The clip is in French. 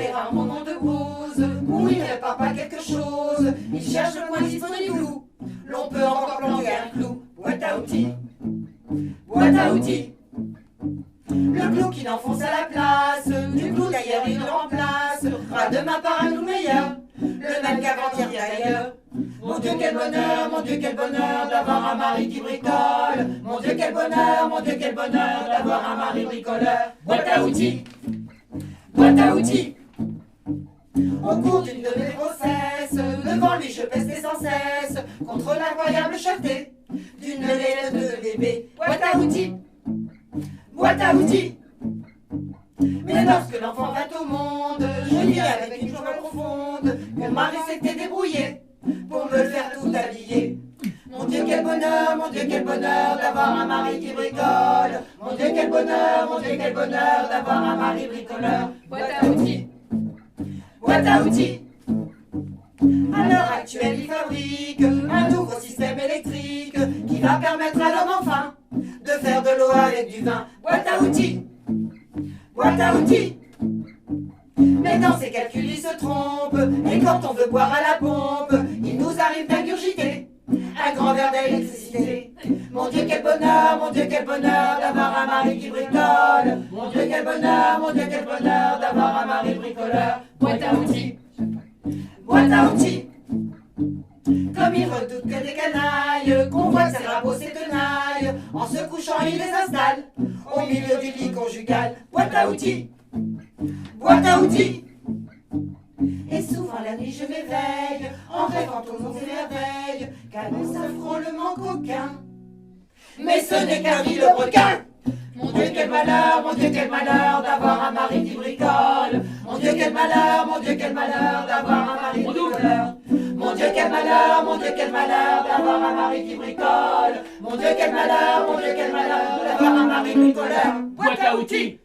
les rares moments de pause où il ne répare pas quelque chose, il cherche le coin disponible où l'on peut encore planter un clou. Boîte à outils, boîte à outils. Le clou qu'il enfonce à la place du clou d'ailleurs il le remplace. Fera demain par un clou meilleur, le même qu'avant-hier d'ailleurs. Mon Dieu quel bonheur d'avoir un mari qui bricole. Mon Dieu quel bonheur d'avoir un mari bricoleur. Boîte à outils, boîte à outils. Au cours d'une de mes grossesses, devant lui je pestais sans cesse contre l'incroyable cherté d'une laine de bébé. Boîte à outils, boîte à outils. Mais lorsque l'enfant vint au monde, je dis avec une joie profonde que mon mari s'était débrouillé pour me le faire tout habiller. Mon Dieu quel bonheur d'avoir un mari qui bricole. Mon Dieu quel bonheur d'avoir un mari bricoleur. Boîte à outils, boîte à outils. À l'heure actuelle il fabrique un nouveau système électrique qui va permettre à l'homme enfin de faire de l'eau avec du vin. Boîte à outils, boîte à outils. Mais dans ses calculs il se trompe, et quand on veut boire à la pompe, il nous arrive d'ingurgiter un grand verre d'électricité. Mon Dieu quel bonheur d'avoir un mari qui bricole. Mon Dieu quel bonheur d'avoir un mari bricoleur. Boîte à outils, boîte à outils. Comme il redoute que des canailles convoitent ses rabots, ses tenailles, en se couchant il les installe au milieu du lit conjugal. Boîte à outils, boîte à outils. Et souvent la nuit je m'éveille en rêvant aux monts et merveilles qu'annonce un frôlement coquin. Mais ce n'est qu'un vilebrequin. Mon Dieu quel malheur d'avoir un mari qui bricole. Mon Dieu quel malheur d'avoir un mari bricoleur. Mon Dieu quel malheur d'avoir un mari qui bricole. Mon Dieu quel malheur d'avoir un mari bricoleur. Boîte à outils.